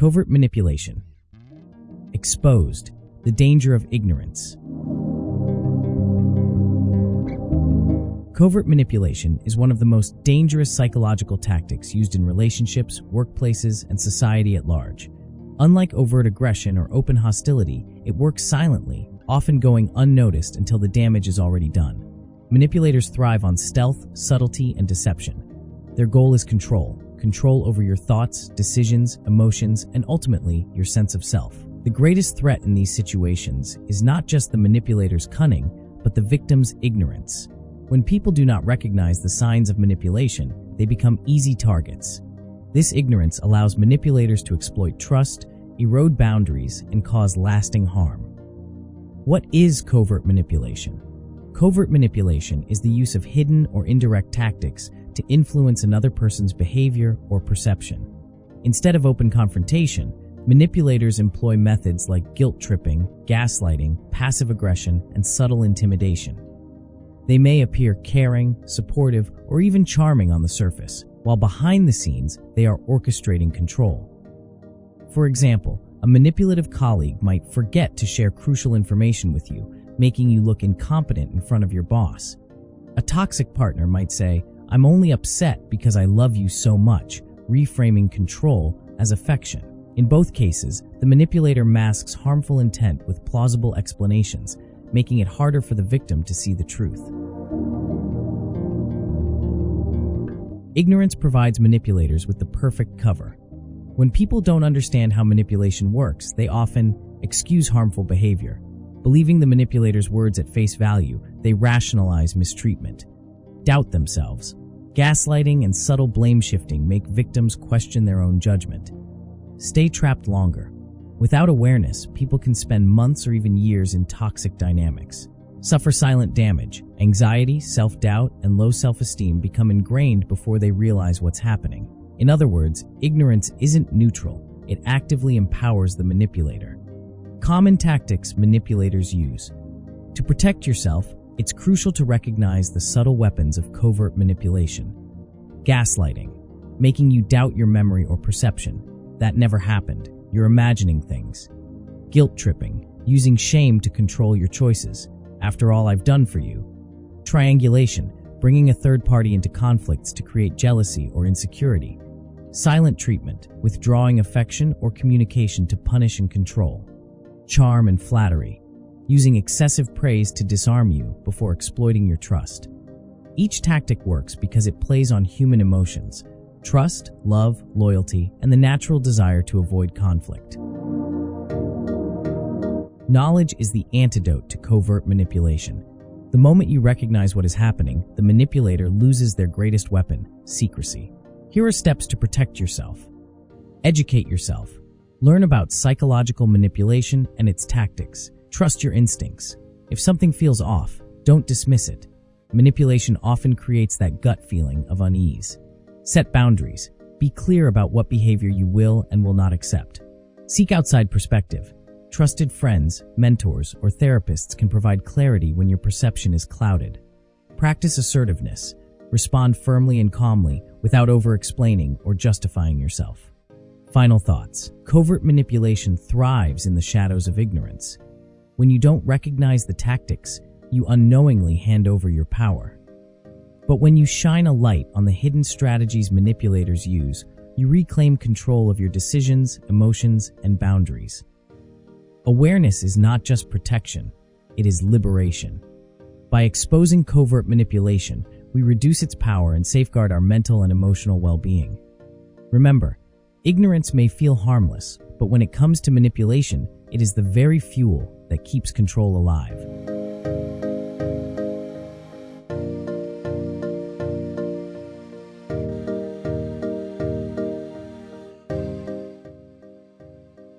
Covert manipulation. Exposed. The danger of ignorance. Covert manipulation is one of the most dangerous psychological tactics used in relationships, workplaces, and society at large. Unlike overt aggression or open hostility, it works silently, often going unnoticed until the damage is already done. Manipulators thrive on stealth, subtlety, and deception. Their goal is control over your thoughts, decisions, emotions, and ultimately, your sense of self. The greatest threat in these situations is not just the manipulator's cunning, but the victim's ignorance. When people do not recognize the signs of manipulation, they become easy targets. This ignorance allows manipulators to exploit trust, erode boundaries, and cause lasting harm. What is covert manipulation? Covert manipulation is the use of hidden or indirect tactics to influence another person's behavior or perception. Instead of open confrontation, manipulators employ methods like guilt tripping, gaslighting, passive aggression, and subtle intimidation. They may appear caring, supportive, or even charming on the surface, while behind the scenes, they are orchestrating control. For example, a manipulative colleague might forget to share crucial information with you, making you look incompetent in front of your boss. A toxic partner might say, "I'm only upset because I love you so much," reframing control as affection. In both cases, the manipulator masks harmful intent with plausible explanations, making it harder for the victim to see the truth. Ignorance provides manipulators with the perfect cover. When people don't understand how manipulation works, they often excuse harmful behavior. Believing the manipulator's words at face value, they rationalize mistreatment, doubt themselves. Gaslighting and subtle blame shifting make victims question their own judgment. Stay trapped longer. Without awareness, people can spend months or even years in toxic dynamics. Suffer silent damage. Anxiety, self-doubt, and low self-esteem become ingrained before they realize what's happening. In other words, ignorance isn't neutral. It actively empowers the manipulator. Common tactics manipulators use. To protect yourself, it's crucial to recognize the subtle weapons of covert manipulation. Gaslighting, making you doubt your memory or perception. That never happened. You're imagining things. Guilt tripping, using shame to control your choices. After all I've done for you. Triangulation, bringing a third party into conflicts to create jealousy or insecurity. Silent treatment, withdrawing affection or communication to punish and control. Charm and flattery, using excessive praise to disarm you before exploiting your trust. Each tactic works because it plays on human emotions: trust, love, loyalty, and the natural desire to avoid conflict. Knowledge is the antidote to covert manipulation. The moment you recognize what is happening, the manipulator loses their greatest weapon: secrecy. Here are steps to protect yourself. Educate yourself. Learn about psychological manipulation and its tactics. Trust your instincts. If something feels off, don't dismiss it. Manipulation often creates that gut feeling of unease. Set boundaries. Be clear about what behavior you will and will not accept. Seek outside perspective. Trusted friends, mentors, or therapists can provide clarity when your perception is clouded. Practice assertiveness. Respond firmly and calmly without over-explaining or justifying yourself. Final thoughts. Covert manipulation thrives in the shadows of ignorance. When you don't recognize the tactics, you unknowingly hand over your power. But when you shine a light on the hidden strategies manipulators use, you reclaim control of your decisions, emotions, and boundaries. Awareness is not just protection, it is liberation. By exposing covert manipulation, we reduce its power and safeguard our mental and emotional well-being. Remember, ignorance may feel harmless, but when it comes to manipulation, it is the very fuel that keeps control alive.